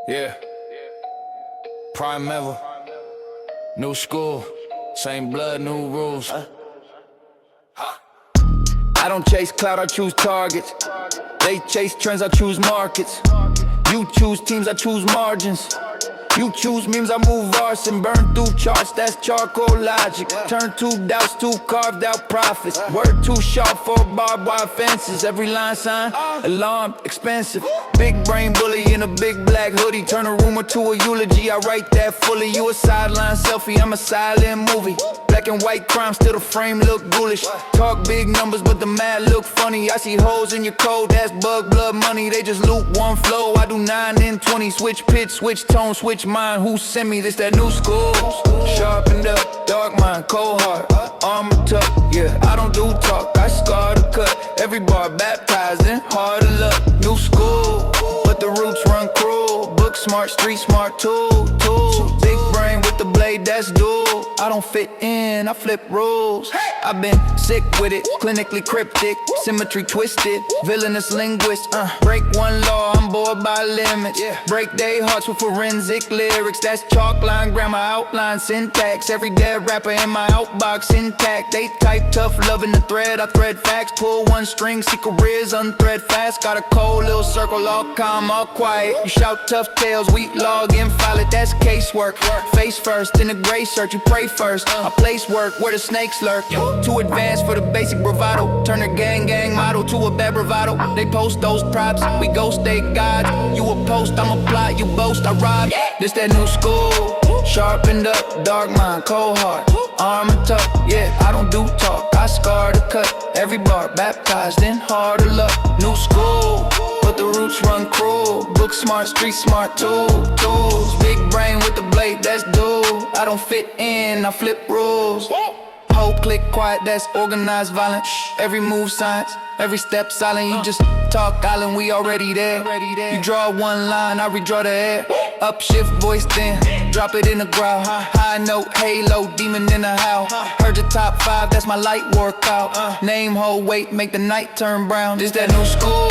Yeah. Prime ever. New school. Same blood, new rules. I don't chase clout, I choose targets. They chase trends, I choose markets. You choose teams, I choose margins. You choose memes, I move arson. Burn through charts, that's charcoal logic. Turn two doubts to carved out profits. Word too sharp for barbed wire fences. Every line sign, alarm, expensive. Big brain bully in a big black hoodie. Turn a rumor to a eulogy, I write that fully. You a sideline selfie, I'm a silent movie. Black and white crime, still the frame look ghoulish. Talk big numbers, but the math look funny. I see holes in your code, that's bug blood money. They just loot one flow, I do 9 and 20. Switch pitch, switch tone, switch mind. Who sent me this? That new school. Sharpened up, dark mind, cold heart, armor tuck. Yeah, I don't do talk, I scar the cut. Every bar baptized in hard of luck. New school, but the roots run cruel. Book smart, street smart, tool. Big brain with the blade, that's dual. I don't fit in, I flip rules. I've been sick with it, clinically cryptic, symmetry twisted, villainous linguist. Break one law, I'm bored by limits. Break they hearts with forensic lyrics. That's chalk line, grammar, outline, syntax. Every dead rapper in my outbox intact. They type tough, loving the thread. I thread facts, pull one string, see careers unthread fast. Got a cold little circle, all calm, all quiet. You shout tough tales, we log in, file it. That's casework. Face first, in the gray shirt, you pray first. I place work where the snakes lurk. Too advanced for the basic bravado. Turn a gang model to a bad bravado. They post those props, we ghost they gods. You a post, I'm a plot, you boast, I rob. This that new school. Sharpened up, dark mind, cold heart, armor tuck. Yeah, I don't do talk, I scar the cut. Every bar baptized in hard of luck. New school, but the roots run cruel. Book smart, street smart, tools. Big brain with the blade, that's dual. I don't fit in, I flip rules. Whole click quiet, that's organized violence. Every move science, every step silent. You just talk island, we already there. You draw one line, I redraw the air. Upshift voice then, drop it in the growl. High note, halo, demon in the howl. Heard your top 5, that's my light workout. Name, hold, weight, make the night turn brown. This that new school.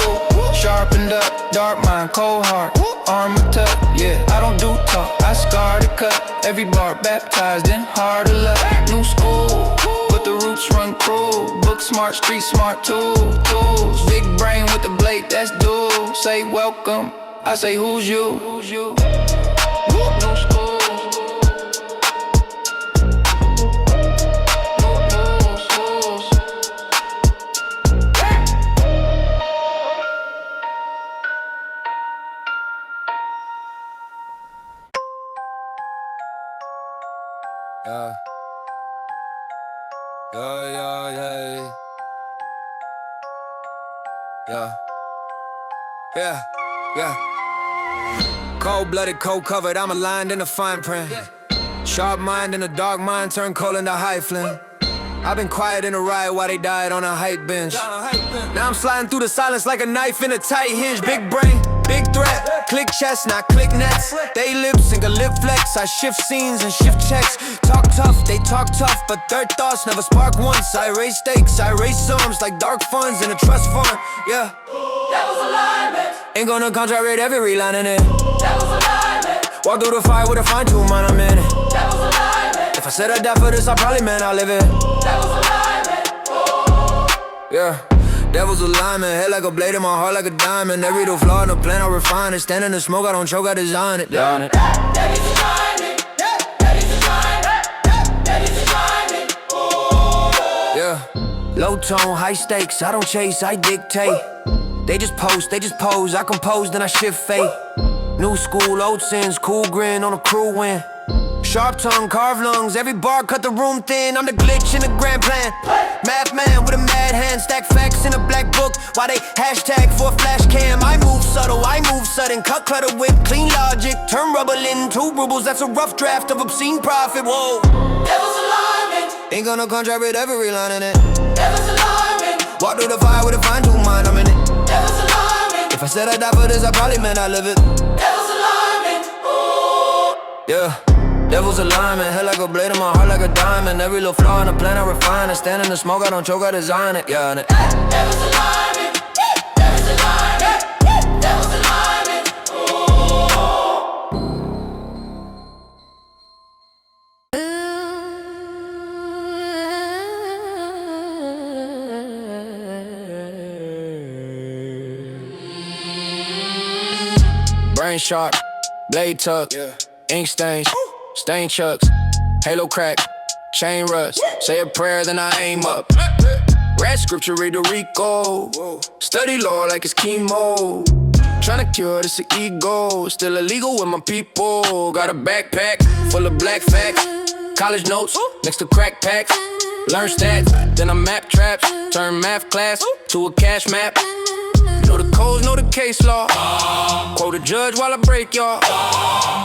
Sharpened up, dark mind, cold heart, armor tuck. Yeah, I don't do talk, I scar the cut. Every bar baptized in hard of luck. New school, but the roots run cruel. Book smart, street smart, tools. Big brain with the blade, that's dual. Say welcome, I say who's you? New school. Yeah. Cold-blooded, cold-covered, I'm aligned in the fine print. Sharp mind in a dark mind, turn coal into high flint. I've been quiet in a riot while they died on a hype bench. Now I'm sliding through the silence like a knife in a tight hinge. Big brain, big threat, click chest, not click nets. They lip sync, a lip flex, I shift scenes and shift checks. Talk tough, they talk tough, but third thoughts never spark once. I raise stakes, I raise sums like dark funds in a trust fund. Yeah. That was alignment. Ain't gonna contradict every line in it. That was alignment. Walk through the fire with a fine-tuned mind, I'm in it. That was alignment. If I said I'd die for this, I probably meant I'll live it. That was alignment. Oh. Yeah, devil's alignment. Head like a blade in my heart like a diamond. Every little flaw in the plan, I refine it. Stand in the smoke, I don't choke, I design it. That is alignment. That is alignment. That is alignment. Oh. Yeah, low tone, high stakes. I don't chase, I dictate. They just post, they just pose. I compose, then I shift fate. New school, old sins, cool grin on a crew win. Sharp tongue, carved lungs, every bar cut the room thin. I'm the glitch in the grand plan. Math man with a mad hand, stack facts in a black book. Why they hashtag for a flash cam? I move subtle, I move sudden. Cut clutter whip, clean logic. Turn rubble in 2 rubles, that's a rough draft of obscene profit. Whoa. Devil's alignment. Ain't gonna contradict every line in it. Devil's alignment. Walk through the fire with a fine-tuned mind, I'm in it. Devil's alignment. If I said I'd die for this, I probably meant I live it. Devil's alignment. Oh. Yeah, devil's alignment. Head like a blade in my heart like a diamond. Every little flaw in the plan, I refine it. Stand in the smoke, I don't choke, I design it. Yeah, devil's alignment. Devil's alignment. Devil's alignment. Oh. brain sharp, blade tuck, ink stains, stain chucks, halo crack, chain rust. Say a prayer, then I aim up. Rat scripture, read the Rico. Study law like it's chemo. Tryna cure this ego. Still illegal with my people. Got a backpack full of black facts. College notes next to crack packs. Learn stats, then I map traps. Turn math class to a cash map. Know the codes, know the case law. Quote a judge while I break y'all.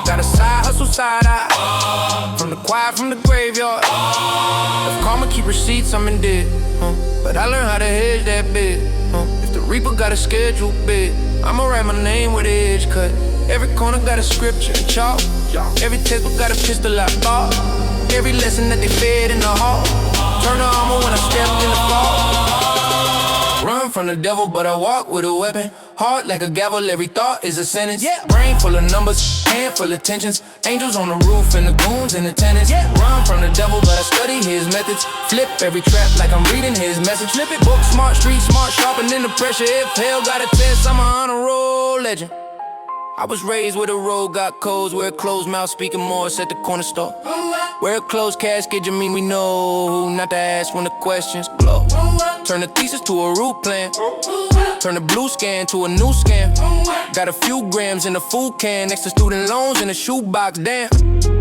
Got a side hustle, side eye. From the choir, from the graveyard. If karma keep receipts, I'm in debt. But I learned how to hedge that bit. If the reaper got a schedule bit, I'ma write my name with the edge cut. Every corner got a scripture and chalk. Every textbook got a pistol I bought. Every lesson that they fed in the hall. Turn the armor when I stepped in the fall. Run from the devil, but I walk with a weapon. Heart like a gavel, every thought is a sentence. Brain full of numbers, hand full of tensions. Angels on the roof and the goons in attendance. Run from the devil, but I study his methods. Flip every trap like I'm reading his message. Flip it, book smart, street smart, sharpening the pressure. If hell got a test, I'm a honor roll legend. I was raised with a road, got codes. Wear a closed mouth, speaking Morse at the corner store. Wear a closed casket, you mean we know not to ask when the questions glow. Turn the thesis to a root plan. Turn the blue scan to a new scam. Got a few grams in the food can. Next to student loans in a shoebox, damn.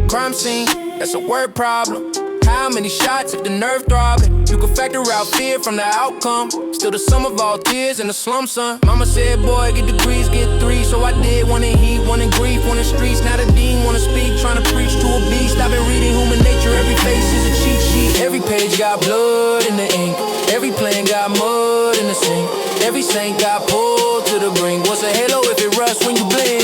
Crime scene, that's a word problem. How many shots if the nerve throbbing? You can factor out fear from the outcome. Still the sum of all tears in the slum, son. Mama said, boy, get degrees, get three. So I did, one in heat, one in grief, one in streets. Now the dean wanna speak, trying to preach to a beast. I've been reading human nature, every face is a cheat sheet. Every page got blood in the ink. Every plane got mud in the sink. Every saint got pulled to the brink. What's a halo if it rusts when you blink?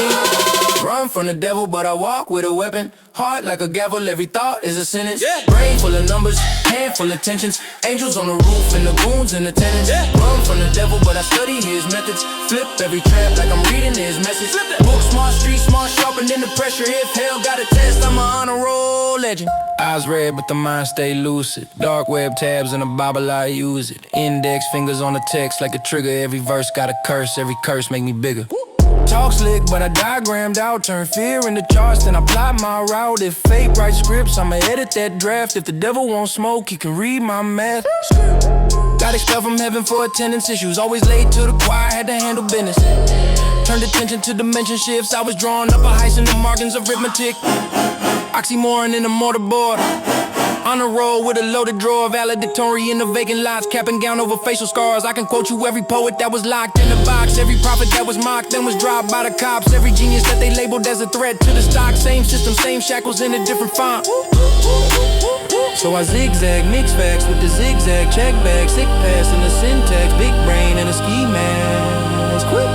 Run from the devil, but I walk with a weapon. Heart like a gavel, every thought is a sentence. Brain full of numbers, hand full of tensions. Angels on the roof and the goons in attendance. Run from the devil, but I study his methods. Flip every trap like I'm reading his message. Book smart, street smart, sharpening the pressure. If hell got a test, I'm a honor roll legend. Eyes red, but the mind stay lucid. Dark web tabs in the Bible, I use it. Index fingers on the text like a trigger. Every verse got a curse, every curse make me bigger. Talk slick, but I diagrammed out. Turn fear into charts, then I plot my route. If fate writes scripts, I'ma edit that draft. If the devil won't smoke, he can read my math. Got expelled from heaven for attendance issues. Always late to the choir, had to handle business. Turned attention to dimension shifts. I was drawing up a heist in the margins of arithmetic. Oxymoron in the mortarboard. On a roll with a loaded drawer. Valedictorian of vacant lots. Cap and gown over facial scars. I can quote you every poet that was locked in the box. Every prophet that was mocked, then was dropped by the cops. Every genius that they labeled as a threat to the stock. Same system, same shackles in a different font. So I zigzag, mix facts with the zigzag. Check bag, sick pass in the syntax. Big brain and a ski mask. Quick.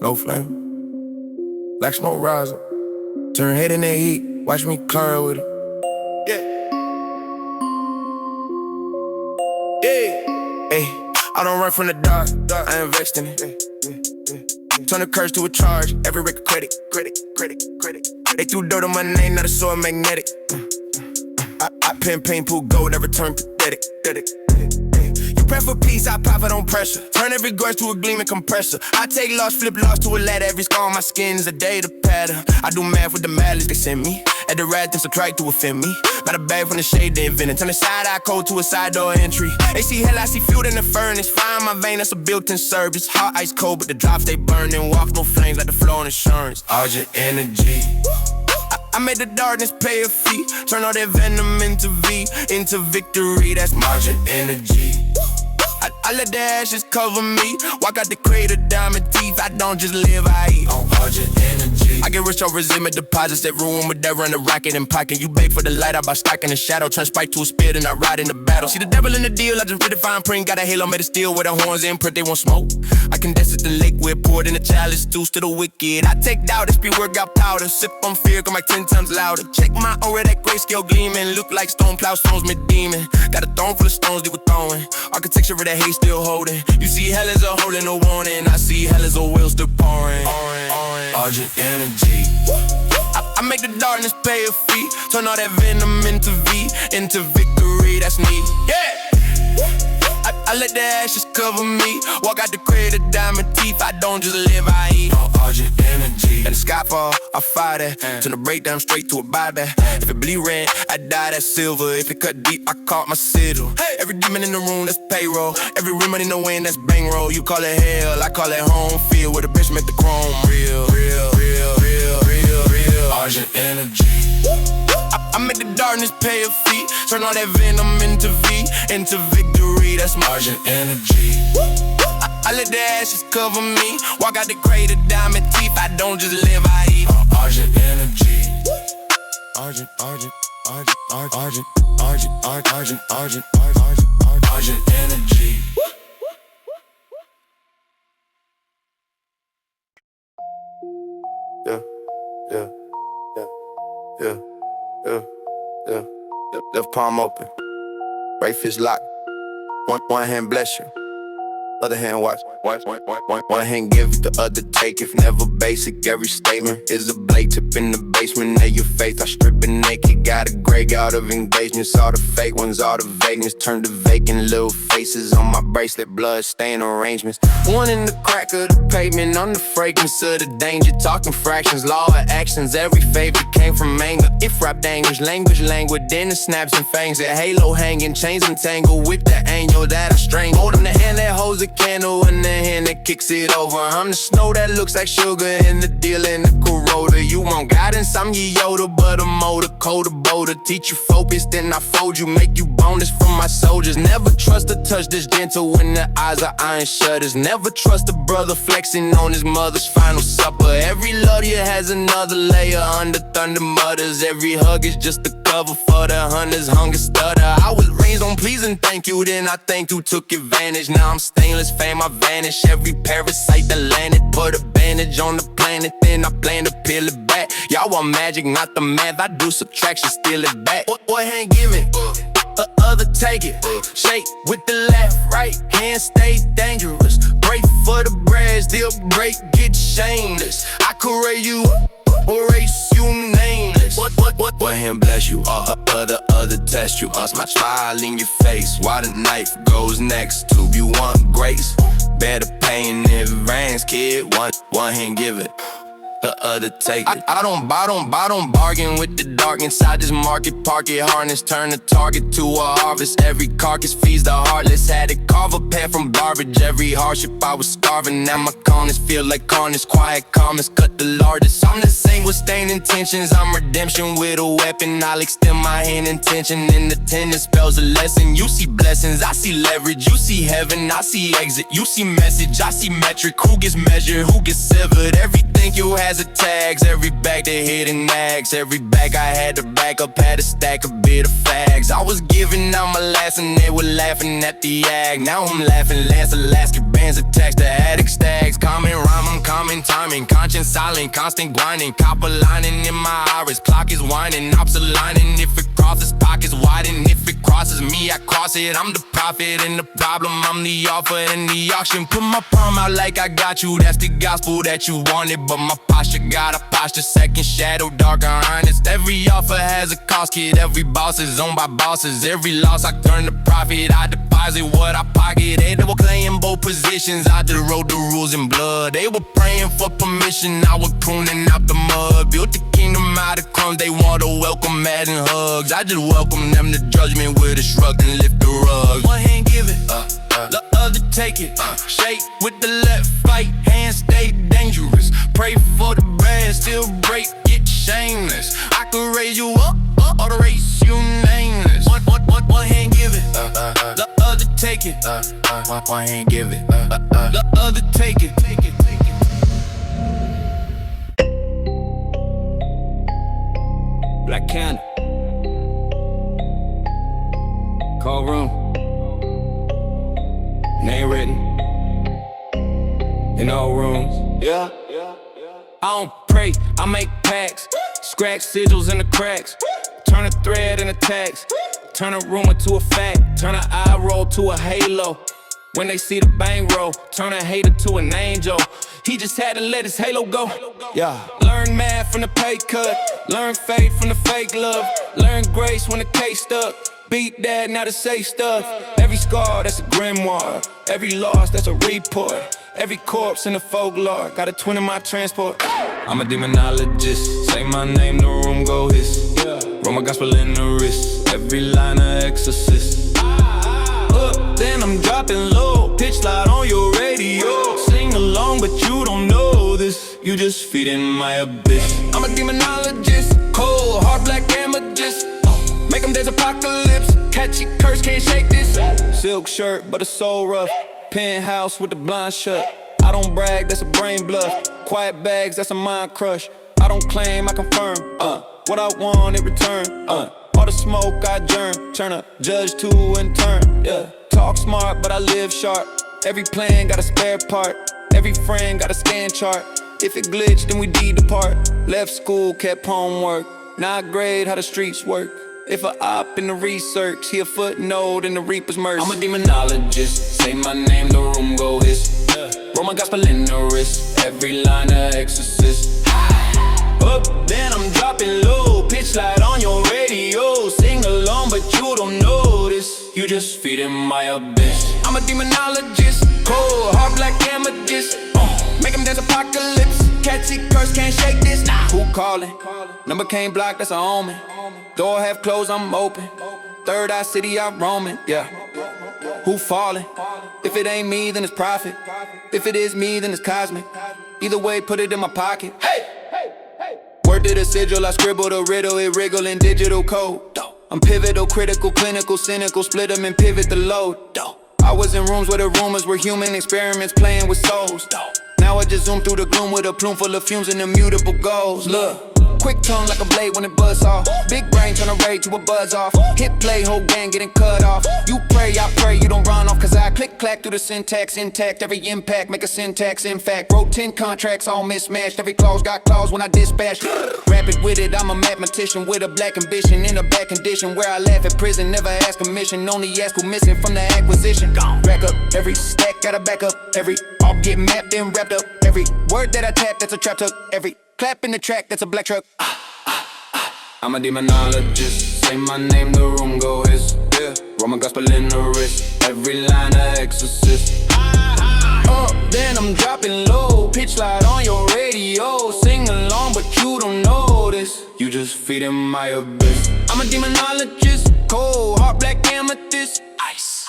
No flame, black smoke rising. Turn head in that heat, watch me curl with it. Hey, I don't run from the dark, I invest in it. Turn a curse to a charge, every record credit. They threw dirt on my name, now the soil magnetic. I pen, paint, pool, gold, never turn pathetic. Pray for peace, I pop it on pressure. Turn every grudge to a gleaming compressor. I take loss, flip loss to a ladder. Every scar on my skin is a data pattern. I do math with the malice they send me. Add the rat, then subtract to offend me. Got a bag from the shade they invented. Turn the side-eye code to a side door entry. They see hell, I see fuel in the furnace. Fire in my vein, that's a built-in service. Hot, ice cold, but the drops they burning. Walk no flames like the flow on insurance. All your energy. I made the darkness pay a fee. Turn all that venom into victory. That's margin energy. I let the ashes cover me. Walk out the crater, diamond teeth. I don't just live, I eat. On margin energy. I get rich on resentment deposits that ruin with that run the rocket and pocket. You bait for the light, I buy stock in the shadow. Turn spike to a spear, and I ride in the battle. See the devil in the deal, I just read the fine print. Got a halo made of steel with the horns in print, they won't smoke. I condense it the liquid, poured in the chalice, juice to the wicked. I take doubt, this be work got powder. Sip on fear, come like 10 times louder. Check my aura, that grayscale gleaming. Look like stone plow stones, mid demon. Got a throne full of stones, they were throwing. Architecture of that hate still holding. You see hell as a hole in a warning. I see hell as a wheel still pouring. Argent energy. make the darkness pay a fee. Turn all that venom into into victory, that's me. Yeah. I let the ashes cover me. Walk out the crib, the diamond teeth. I don't just live, I eat. Argent energy. And the sky fall, I fire that. Turn the breakdown straight to a buyback. If it bleed red, I die that silver. If it cut deep, I caught my sigil. Every demon in the room, that's payroll. Every rim in the wind, that's bankroll. You call it hell, I call it home field. Where the bitch make the chrome real. Argent energy. I make the darkness pay a fee. Turn all that venom into into victory, that's my Argent energy. I let the ashes cover me. Walk out the crate, the diamond teeth. I don't just live, I eat. Argent energy. Argent energy. Yeah. Left palm open, right fist locked. One hand bless you, other hand watch. One hand give, the other take. If never basic, every statement is a blade tip in the basement. Lay your faith, I strip it naked. Got a graveyard of engagements. All the fake ones, all the vagueness. Turn to vacant little faces on my bracelet. Blood stain arrangements. One in the crack of the pavement. On the fragrance of the danger. Talking fractions, law of actions. Every favor came from anger. If rap dangerous, language languid. Then the snaps and fangs. That halo hanging, chains entangled with the angel that I strangle. Holding the hand that holds a candle in the hand that kicks it over. I'm the snow that looks like sugar in the deal in the Corolla. You want guidance, I'm your Yoda, but a motor, colder, bolder. Teach you focus, then I fold you, make you bonus from my soldiers. Never trust a touch that's gentle when the eyes are iron shutters. Never trust a brother flexing on his mother's final supper. Every love here has another layer under thunder mutters. Every hug is just a cover for the hunter's hunger stutter. I was raised on please and thank you, then I thank who took advantage. Now I'm stainless, fame I vanish. Every parasite that landed, put a bandage on the planet, then I plan to peel it back. Y'all want magic, not the math. I do subtraction, steal it back. One hand give it, other take it. Shake with the left, right hand stay dangerous. Break for the bread, still break, get shameless. I could raise you up or race you nameless. One hand bless you, other test you. Us my smile in your face, while the knife goes next to you. Want grace, better paying if it rains, kid. One hand give it, the other take it. I don't bargain with the dark inside this market. Park it, harness, turn the target to a harvest. Every carcass feeds the heartless. Had it carve a pair from garbage. Every hardship I was starving. Now my corners feel like carnage. Quiet calmness, cut the largest. I'm the same with stained intentions. I'm redemption with a weapon. I'll extend my hand intention. In the tendon spells a lesson. You see blessings, I see leverage. You see heaven, I see exit. You see message, I see metric. Who gets measured, who gets severed. Everything you have the tags, every bag they hit and nags. Every bag I had to back up had a stack of bit of fags. I was giving out my last and they were laughing at the ag. Now I'm laughing, Lance Alaska bands attached to attic stacks. Common rhyme, I'm common timing. Conscience silent, constant grinding. Copper lining in my iris. Clock is winding, ops aligning. If it crosses, pockets widen. If it crosses me, I cross it. I'm the prophet and the problem. I'm the offer and the auction. Put my palm out like I got you. That's the gospel that you wanted, but my posture got a posture, second shadow, darker honest. Every offer has a cost, kid. Every boss is owned by bosses. Every loss I turn to profit. I deposit what I pocket. They were playing both positions. I just wrote the rules in blood. They were praying for permission. I was pruning out the mud. Built the kingdom out of crumbs. They want to welcome adding hugs. I just welcome them to judgment with a shrug and lift the rug. One hand give it, the other take it. Shake with the left, right hand stay dangerous. Pray for the bread, still break, get shameless. I could raise you up or raise you nameless. One hand give it, the other take it. One hand give it, the other take it. Black candle, call room, name written in all rooms. Yeah. I don't pray, I make packs. Scratch sigils in the cracks. Turn a thread into text. Turn a rumor to a fact. Turn an eye roll to a halo. When they see the bang roll, turn a hater to an angel. He just had to let his halo go. Yeah. Learn math from the pay cut. Learn faith from the fake love. Learn grace when the case stuck. Beat that, now to say stuff. Every scar, that's a grimoire. Every loss, that's a report. Every corpse in the folklore. Got a twin in my transport. I'm a demonologist. Say my name, the room go hiss. Roll my gospel in the wrist. Every line a exorcist. Up, then I'm dropping low. Pitch slide on your radio. Sing along, but you don't know this. You just feeding my abyss. I'm a demonologist. Cold, hard black amethyst. Make them dance apocalypse. Catchy curse, can't shake this. Silk shirt, but it's so rough. Penthouse with the blinds shut. I don't brag, that's a brain bluff. Quiet bags, that's a mind crush. I don't claim, I confirm. What I want in return. All the smoke I adjourn. Turn a judge to in turn. Yeah. Talk smart, but I live sharp. Every plan got a spare part. Every friend got a scan chart. If it glitched, then we depart. Left school, kept homework. Now I grade how the streets work. If a op in the research, he a footnote in the Reaper's mercy. I'm a demonologist. Say my name, the room go hiss. Roll my gospel in the wrist. Every line a exorcist. Up, then I'm dropping low. Pitch slide on your radio. Sing along, but you don't know this. You just feeding my abyss. I'm a demonologist. Cold, hard black amethyst. Make them dance apocalypse. Catchy curse, can't shake this. Who calling? Number can't block, that's a omen. Door half closed, I'm open. Third eye city, I'm roaming, yeah. Who falling? If it ain't me, then it's profit. If it is me, then it's cosmic. Either way, put it in my pocket. Hey! Word to the sigil, I scribbled a riddle, it wriggle in digital code. I'm pivotal, critical, clinical, cynical, split them and pivot the load. I was in rooms where the rumors were human experiments playing with souls. Now I just zoom through the gloom with a plume full of fumes and immutable goals. Look. Quick tongue like a blade when it buzz off. Big brain turn a raid to a buzz off. Hit play, whole gang getting cut off. You pray, I pray, you don't run off. Cause I click clack through the syntax intact. Every impact make a syntax in fact. Wrote 10 contracts all mismatched. Every clause got claws when I dispatch. Rapid with it, I'm a mathematician with a black ambition. In a bad condition where I laugh at prison. Never ask permission, only ask who missing from the acquisition. Rack up every stack, gotta back up. Every all get mapped and wrapped up. Every word that I tap, that's a trap tuck. Every clap in the track, that's a black truck. I'm a demonologist. Say my name, the room go hiss. Roll my gospel in the wrist. Every line a exorcist. Up, then I'm dropping low. Pitch slide on your radio. Sing along, but you don't know this. You just feeding my abyss. I'm a demonologist. Cold, hard black amethyst. Ice.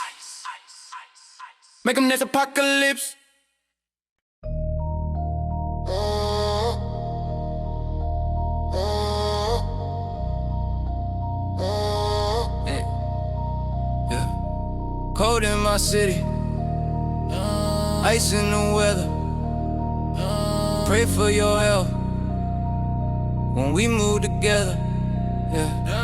Make them dance apocalypse. Cold in my city, ice in the weather. Pray for your help when we move together. Yeah.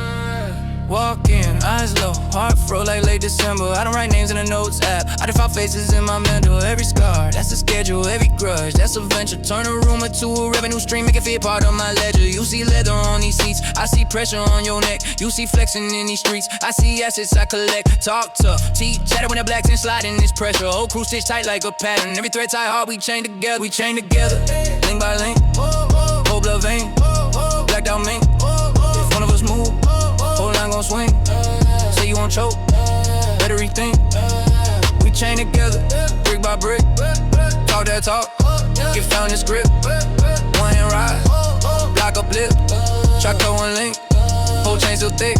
Walk in, eyes low, heart froze like late December. I don't write names in the notes app. I define faces in my mental. Every scar, that's a schedule. Every grudge, that's a venture. Turn a rumor to a revenue stream, make it fit part of my ledger. You see leather on these seats, I see pressure on your neck. You see flexing in these streets, I see assets I collect. Talk tough, teeth chatter when the blacks and sliding this pressure. Whole crew stitch tight like a pattern. Every thread tie hard, we chain together. We chain together, link by link. Whole blood vein, blacked out mink. If one of us move, whole line gon' swing. Say you won't choke, better rethink. We chain together, brick by brick. Talk that talk, get found in script. One hand ride, block up lip. Traco and link, whole chain still thick.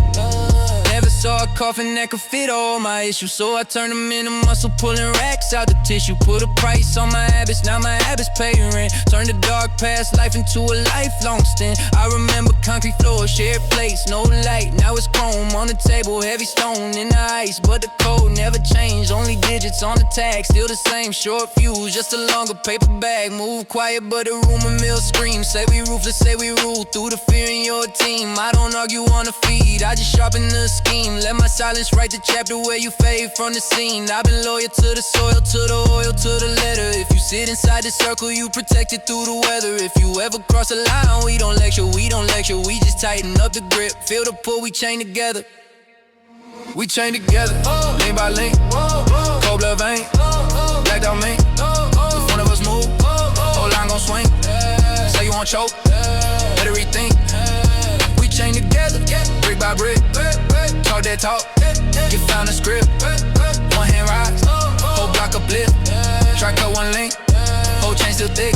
Never saw a coffin that could fit all my issues, so I turned them into muscle, pulling racks out the tissue. Put a price on my habits, now my habits pay rent. Turned the dark past life into a lifelong stint. I remember concrete floors, shared plates, no light. Now it's chrome on the table, heavy stone in the ice. But the code never changed, only digits on the tag. Still the same, short fuse, just a longer paper bag. Move quiet, but the rumor mill screams. Say we ruthless, say we rule through the fear in your team. I don't argue on the feed, I just sharpen the scheme. Let my silence write the chapter where you fade from the scene. I've been loyal to the soil, to the oil, to the letter. If you sit inside the circle, you protected through the weather. If you ever cross a line, we don't lecture, we we just tighten up the grip. Feel the pull, we chain together. We chain together, link by link. Cold blood vein, blacked out mink. If one of us move, whole line gon' swing. Say you won't choke, better rethink. brick by brick. Talk that talk, get found the script. One hand rise, whole block uplift. Try cut one link, whole chain still thick.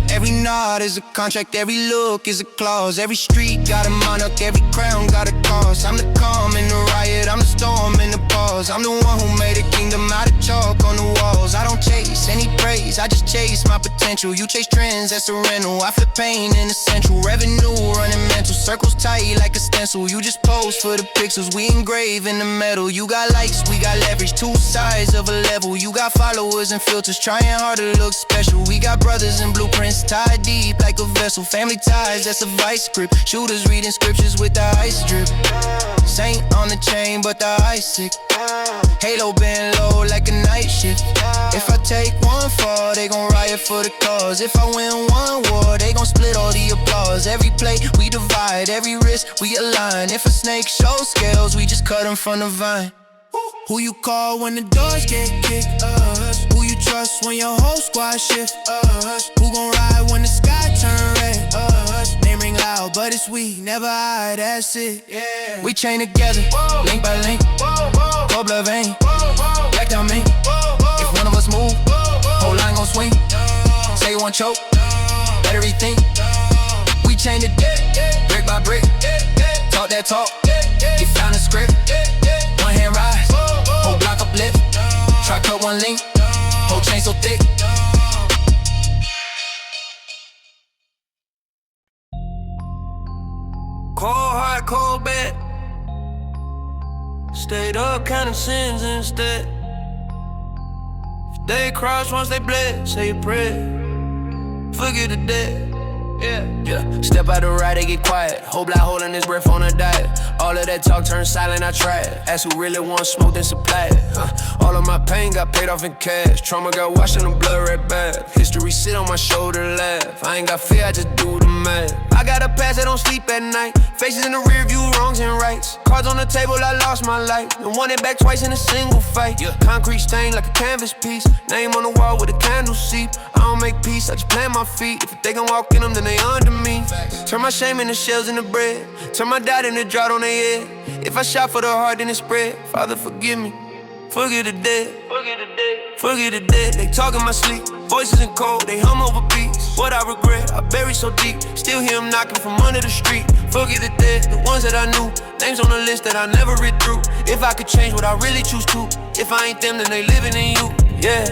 Every nod is a contract, every look is a clause. Every street got a monarch, every crown got a cause. I'm the calm in the riot, I'm the storm in the pause. I'm the one who made a kingdom out of chalk on the walls. I don't chase any praise, I just chase my potential. You chase trends, that's a rental. I flip pain in the central. Revenue running mental, circles tight like a stencil. You just pose for the pixels, we engrave in the metal. You got likes, we got leverage, two sides of a level. You got followers and filters, trying hard to look special. We got brothers and blueprints, tied deep like a vessel. Family ties, that's a vice grip. Shooters reading scriptures with the ice drip. Saint on the chain, but the ice sick. Halo been low like a night shift. If I take one fall, they gon' riot for the cause. If I win one war, they gon' split all the applause. Every plate we divide, every risk we align. If a snake shows scales, we just cut 'em from the vine. Who you call when the doors get kicked? Us. Who you trust when your whole squad shift? Us. Who gon' ride when the sky turn red? Us. Name ring loud, but it's we, never I, that's it. Yeah. We chain together, link by link. Cold blood vein, black down me. If one of us move, whole line gon' swing. Say one choke, better rethink. We chain the brick by brick. Talk that talk, get found the script. One hand rise, whole block uplift. Try cut one link, whole chain so thick. Cold heart, cold bed. Stayed up counting sins instead. If they cross once they bled, say a prayer. Forget the dead. Yeah. Step out the ride, they get quiet. Whole block holding his breath on a diet. All of that talk turned silent, I try it. Ask who really wants smoke, then supply it. All of my pain got paid off in cash. Trauma got washed in the blood red bath. History sit on my shoulder, laugh. I ain't got fear, I just do the math. I got a past that don't sleep at night. Faces in the rear view, wrongs and rights. Cards on the table, I lost my life. And won it back twice in a single fight. Concrete stained like a canvas piece. Name on the wall with a candle seep. I don't make peace, I just plant my feet. If they gon' walk in them, then they under me. Turn my shame into shells in the bread. Turn my doubt into drought on their head. If I shot for the heart, then it spread. Father, forgive me. Forget the dead. Forget the dead. They talk in my sleep. Voices in cold, they hum over beats. What I regret, I buried so deep. Still hear them knocking from under the street. Forget the dead, the ones that I knew. Names on the list that I never read through. If I could change what I really choose to. If I ain't them, then they living in you. Yeah.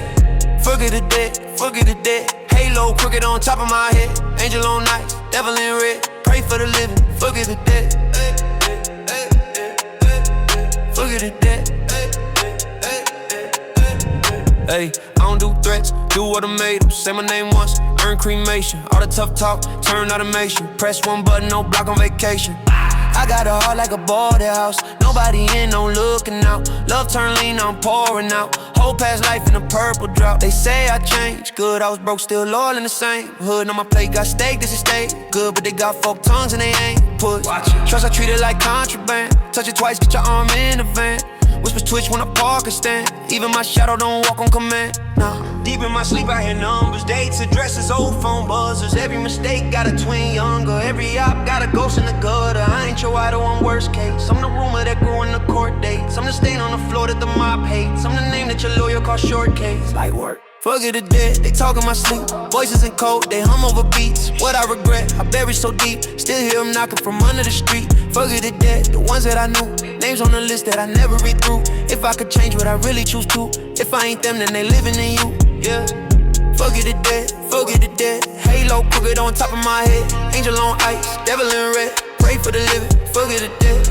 Forget the dead, forget the dead. Halo crooked on top of my head. Angel on ice, devil in red. Pray for the living, forget the dead. Forget the dead. Hey, I don't do threats, do what I made them. Say my name once, earn cremation. All the tough talk, turn automation. Press one button, no block on vacation. I got a heart like a border house. Nobody in, no looking out. Love turn lean, I'm pouring out. Whole past life in a purple drought. They say I changed, good, I was broke, still loyal in the same hood. On my plate, got steak, this is steak. Good, but they got folk tongues and they ain't put. Trust, I treat it like contraband. Touch it twice, get your arm in the van. Whispers twitch when I park or stand. Even my shadow don't walk on command. Nah. Deep in my sleep I hear numbers, dates, addresses, old phone buzzers. Every mistake got a twin younger. Every op got a ghost in the gutter. I ain't your idol, I'm worst case. I'm the rumor that grew in the court dates. I'm the stain on the floor that the mob hates. I'm the name that your lawyer calls short case. Light work. Forget the dead, they talk in my sleep. Voices in cold, they hum over beats. What I regret, I buried so deep. Still hear them knocking from under the street. Forget the dead, the ones that I knew. Names on the list that I never read through. If I could change what I really choose to. If I ain't them, then they living in you. Yeah. Forget the dead, forget the dead. Halo crooked on top of my head. Angel on ice, devil in red. Pray for the living, forget the dead.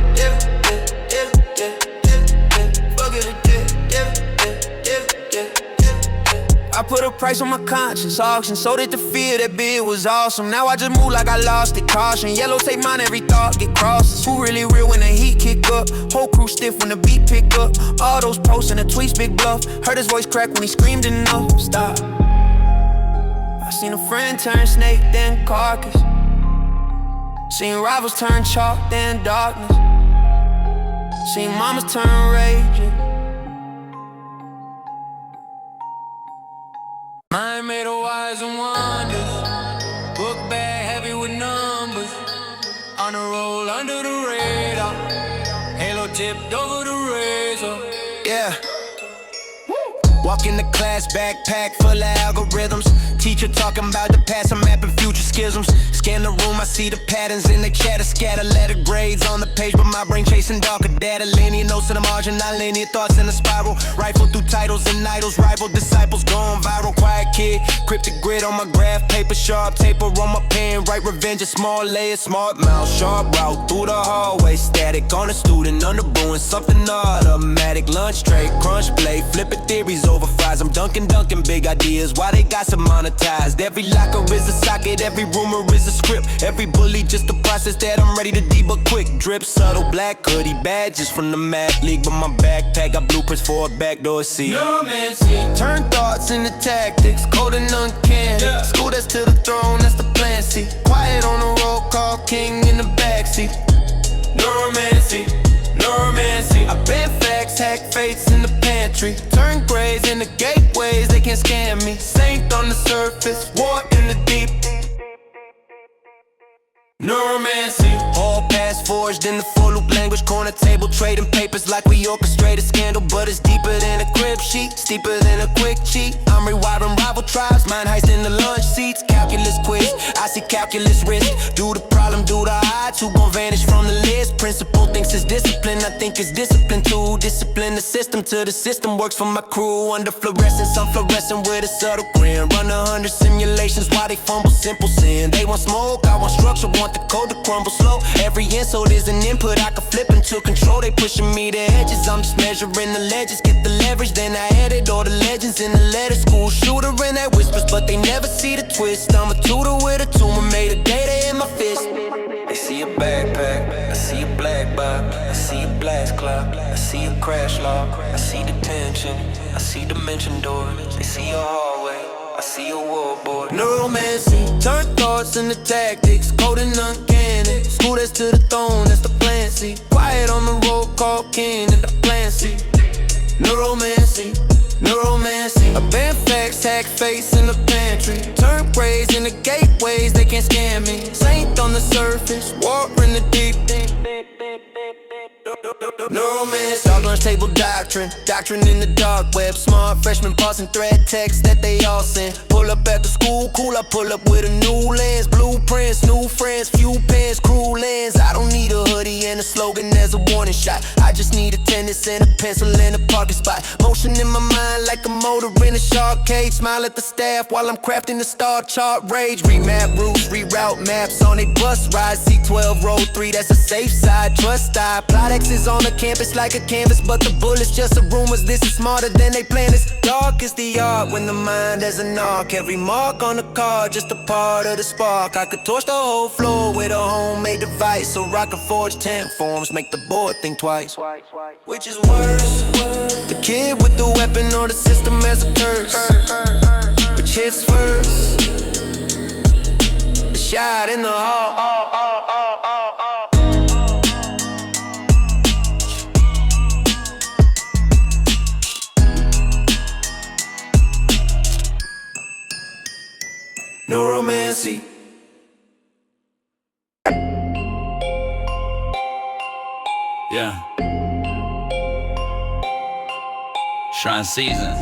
Forget the dead. I put a price on my conscience, auction. So did the fear, that bid was awesome. Now I just move like I lost it, caution. Yellow tape mine, every thought get crosses. Who really real when the heat kick up? Whole crew stiff when the beat pick up. All those posts and the tweets, big bluff. Heard his voice crack when he screamed enough. Stop. I seen a friend turn snake, then carcass. Seen rivals turn chalk, then darkness. Seen mamas turn raging. Mind made of wise and wonders. Book bag heavy with numbers. On a roll under the radar, halo tipped over the razor. Yeah. Walk in the class, backpack full of algorithms. Teacher talking about the past, I'm mapping future schisms. Scan the room, I see the patterns in the chatter. Scatter letter grades on the page, but my brain chasing darker data. Linear notes to the margin, non-linear thoughts in a spiral. Rifle through titles and idols, rival disciples going viral. Quiet kid, cryptic grid on my graph paper. Sharp taper on my pen, write revenge in small layers. Smart mouth, sharp route through the hallway. Static on a student, under brewing something automatic. Lunch tray, crunch blade, flipping theories over fries. I'm dunking big ideas, why they got some monetized. Every locker is a socket, every rumor is a script. Every bully just a process that I'm ready to debug quick. Drip, subtle, black hoodie, badges from the math league. But my backpack got blueprints for a backdoor seat. Neuromancy, Turn thoughts into tactics, cold and uncanny. Yeah. School that's to the throne, that's the plan, see. Quiet on the roll call, king in the backseat. neuromancy, neuromancy. I been facts, hack fates in the pantry. Turn grades into gateways, they can't scam me. Saint on the surface, war in the deep. Neuromancy, All past forged in the full loop language. Corner table trading papers like we orchestrate a scandal. But it's deeper than a crib sheet, steeper than a quick cheat. I'm rewiring rival tribes, mind heist in the lunch seats. Calculus quiz, I see calculus risk. Do the problem, do the odds, who gon' vanish from the list? Principle thinks it's discipline, I think it's discipline too. Discipline the system till the system works for my crew. Under fluorescence, I'm fluorescent with a subtle grin. Run 100 simulations while they fumble simple sin. They want smoke, I want structure, want the code to crumble slow. Every insult is an input I can flip into control. They pushing me to edges, I'm just measuring the ledges. Get the leverage, then I edit all the legends in the letter. School shooter and that whispers, but they never see the twist. I'm a tutor with a tumor, made of data in my fist. They see a backpack, I see a black box, I see a blast cloud, I see a crash log, I see detention, I see dimension doors. They see a hallway, I see a wallboard. Neuromancy, turn thoughts into tactics, cold and uncanny. School that's to the throne, that's the plan, see. Quiet on the roll call, king in the plan, see. Neuromancy, neuromancy. I ban facts, hack face in the pantry. Turn grades into gateways, they can't scam me. Saint on the surface, war in the deep. Neuromancy, dog lunch table doctrine, doctrine in the dark web. Smart freshmen parsing thread texts that they all send. Pull up at the school, cool, I pull up with a new lens. Blueprints, new friends, few pens, crew lens. I don't need a hoodie and a slogan as a warning shot. I just need a tennis and a pencil and a parking spot. Motion in my mind like a motor in a shark cage. Smile at the staff while I'm crafting the star chart. Rage, remap routes, reroute maps on a bus ride. C12 road 3, that's a safe side. Trust I, Plodex is on the campus like a canvas, but the bullet's just a rumors. This is smarter than they plan. It's dark is the art when the mind has a knock. Every mark on the card, just a part of the spark. I could torch the whole floor with a homemade device, so I can forge 10 forms, make the board think twice. Which is worse, the kid with the weapon or the system as a curse? Which hits first? The shot in the heart. Neuromancy. Yeah. Shrine season.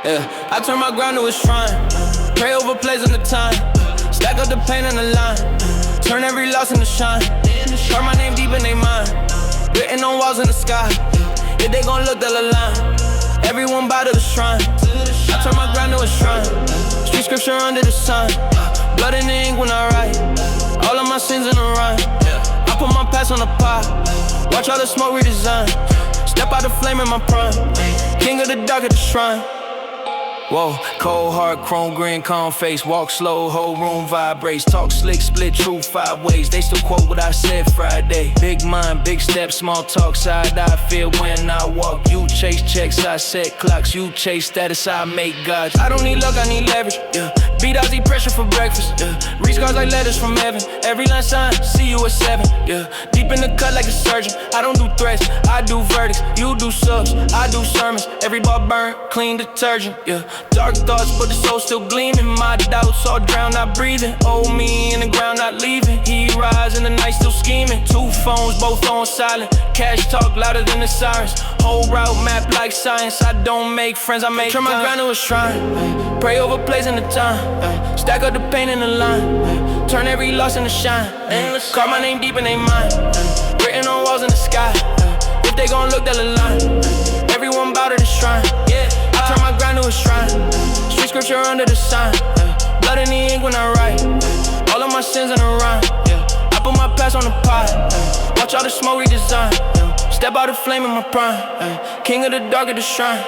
yeah. I turn my grind to a shrine. Pray over plays on the time. Stack up the pain and the line. Turn every loss into shine. Carve my name deep in their mind. Written on walls in the sky. If they gon' look, they'll align. Everyone bow to the shrine. I turn my grind to a shrine. Street scripture under the sun. Blood in the ink when I write. All of my sins in a rhyme. I put my past on the pot. Watch all the smoke redesign. Step out the flame in my prime. King of the dark at the shrine. Whoa, cold heart, chrome green, calm face. Walk slow, whole room vibrates. Talk slick, split truth 5 ways. They still quote what I said Friday. Big mind, big steps, small talk. Side I feel when I walk. You chase checks, I set clocks. You chase status, I make gods. I don't need luck, I need leverage, yeah. Beat out the pressure for breakfast, yeah. Read scars like letters from heaven. Every line sign, see you at 7, yeah. Deep in the cut like a surgeon. I don't do threats, I do verdicts. You do subs, I do sermons. Every ball burn, clean detergent, yeah. Dark thoughts, but the soul still gleaming. My doubts all drowned, not breathing. Old me in the ground, not leaving. He rise in the night, still scheming. 2 phones, both on silent. Cash talk louder than the sirens. Whole route map like science. I don't make friends, I make turn my grind to a shrine. Pray over plays in the time. Stack up the pain in the line. Turn every loss into shine. Carve my name deep in their mind. Written on walls in the sky. If they gon' look, they'll align. Everyone bow to the shrine. I turn my grind to a shrine. Street scripture under the sign. Blood in the ink when I write. All of my sins in a rhyme. I put my past on the pot. Watch all the smoke redesign. Step out the flame in my prime. King of the dark at the shrine.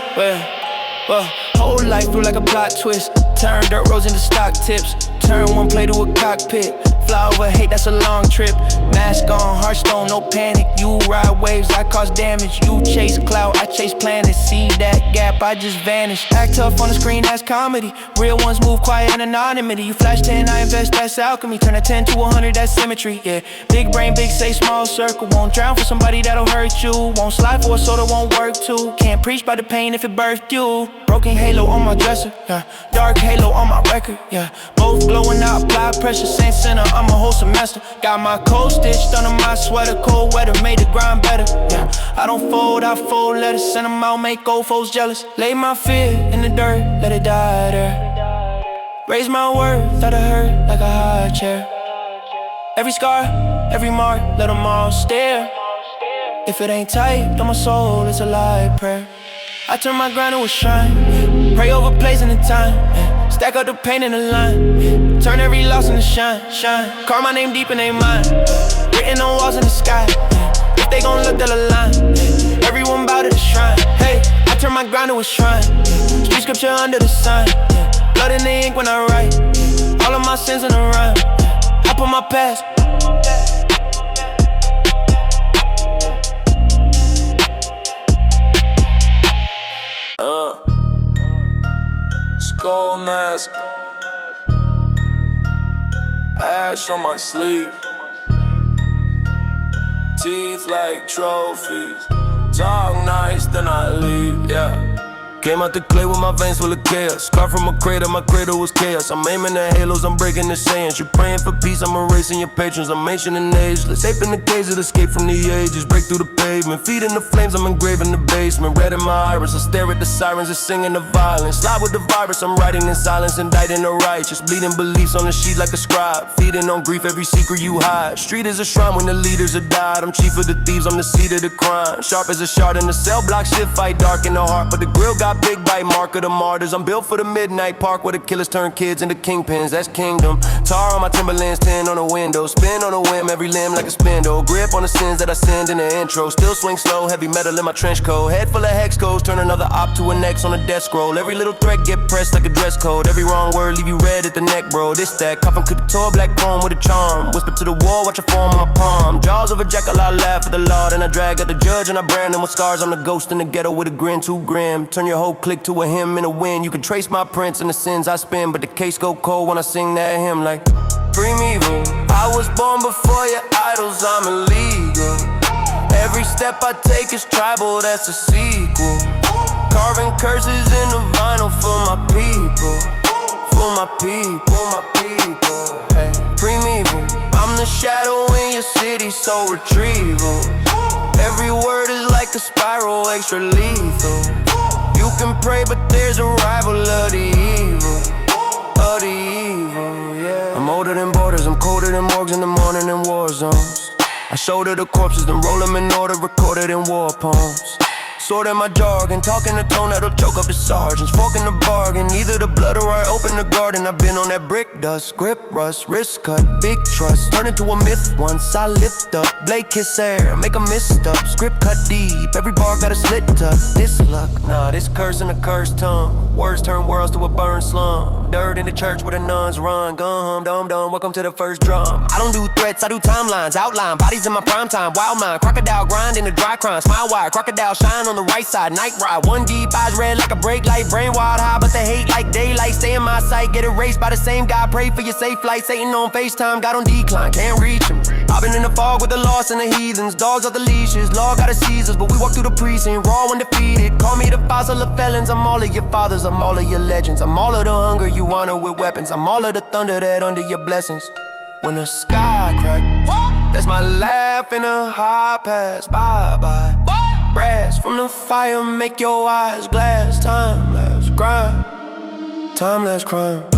Whole life through like a plot twist. Turn dirt roads into stock tips. Turn one play to a cockpit. Fly over hate, that's a long trip. Mask on, Hearthstone, no panic. You ride waves, I cause damage. You chase clout, I chase planets. See that gap, I just vanish. Act tough on the screen, that's comedy. Real ones move quiet and anonymity. You flash 10, I invest, that's alchemy. Turn a 10 to 100, that's symmetry, yeah. Big brain, big say, small circle. Won't drown for somebody that'll hurt you. Won't slide for a soda, won't work too. Can't preach by the pain if it birthed you. Broken halo on my dresser, yeah. Dark halo on my record, yeah. Both glowing out, apply pressure, same center. I'm a whole semester. Got my cold stitched under my sweater. Cold weather made the grind better, yeah. I don't fold, I fold letters. Send them out, make old folks jealous. Lay my fear in the dirt, let it die there. Raise my worth out of hurt like a high chair. Every scar, every mark, let them all stare. If it ain't tight, on my soul, it's a light prayer. I turn my grind to a shrine. Pray over plays in the time, yeah. Stack up the pain in the line, yeah. Turn every loss into shine. Carve my name deep in their mind. Written on walls in the sky, yeah. If they gon' look, they'll align, yeah. Everyone bow to the shrine. Hey, I turn my grind to a shrine, yeah. Street scripture under the sign, yeah. Blood in the ink when I write. All of my sins in a rhyme, yeah. I put my past. Skull mask, ash on my sleeve, teeth like trophies. Talk nice, then I leave, yeah. Came out the clay with my veins full of chaos. Car from a crater, my cradle was chaos. I'm aiming at halos, I'm breaking the sayings. You're praying for peace, I'm erasing your patrons. I'm ancient and ageless, aping the caves that escape from the ages. Break through the pavement, feeding the flames, I'm engraving the basement. Red in my iris, I stare at the sirens and singing the violence. Slide with the virus, I'm writing in silence, indicting the righteous. Bleeding beliefs on the sheet like a scribe. Feeding on grief, every secret you hide. Street is a shrine when the leaders have died. I'm chief of the thieves, I'm the seed of the crime. Sharp as a shard in the cell block, shit fight dark in the heart. But the grill got big bite, mark of the martyrs. I'm built for the midnight park where the killers turn kids into kingpins. That's kingdom. Tar on my Timberlands, 10 on the window. Spin on a whim, every limb like a spindle. Grip on the sins that I send in the intro. Still swing slow, heavy metal in my trench coat. Head full of hex codes, turn another op to an X on a death scroll. Every little threat get pressed like a dress code. Every wrong word leave you red at the neck, bro. This that coffin could be tore, black chrome with a charm. Whisper to the wall, watch a form on my palm. Jaws of a jackal, I laugh at the law. Then I drag at the judge and I brand him with scars. I'm the ghost in the ghetto with a grin, too grim. Turn your whole clique to a hymn in a wind. You can trace my prints and the sins I spin, but the case go cold when I sing that hymn like free me, boo. I was born before your idols, I'm illegal. Every step I take is tribal, that's a sequel. Carving curses in the vinyl for my people. For my people, my people. Hey, free me, boo. I'm the shadow in your city, so retrieval. Every word is like a spiral, extra lethal. You can pray, but there's a rival of the evil. Of the evil, yeah. I'm older than borders, I'm colder than morgues in the morning in war zones. I shoulder the corpses, then roll them in order, recorded in war poems. Sword in my jargon, talking the tone that'll choke up the sergeants. Fork in the bargain, either the blood or I open the garden. I've been on that brick dust, grip rust, wrist cut, big trust. Turn into a myth once I lift up. Blade kiss air, make a misstep. Script cut deep, every bar got a slit tuck. This luck, nah, this curse in a cursed tongue. Words turn worlds to a burned slum. Dirt in the church where the nuns run. Gum, dum, dum, welcome to the first drum. I don't do threats, I do timelines, outline. Bodies in my prime time, wild mind. Crocodile grind in the dry crime. Smile wire, crocodile shine on the right side. Night ride, one deep, eyes red like a brake light. Brain wild high, but they hate like daylight. Stay in my sight, get erased by the same guy. Pray for your safe flight. Satan on FaceTime, God on decline, can't reach him. I've been in the fog with the lost and the heathens. Dogs off the leashes, law got a Caesars, but we walk through the precinct, raw and defeated. Call me the fossil of felons. I'm all of your fathers, I'm all of your legends. I'm all of the hunger you honor with weapons. I'm all of the thunder that under your blessings. When the sky crack, that's my laugh in a high pass. Bye-bye. Brass from the fire, make your eyes glass. Timeless grind, timeless crime.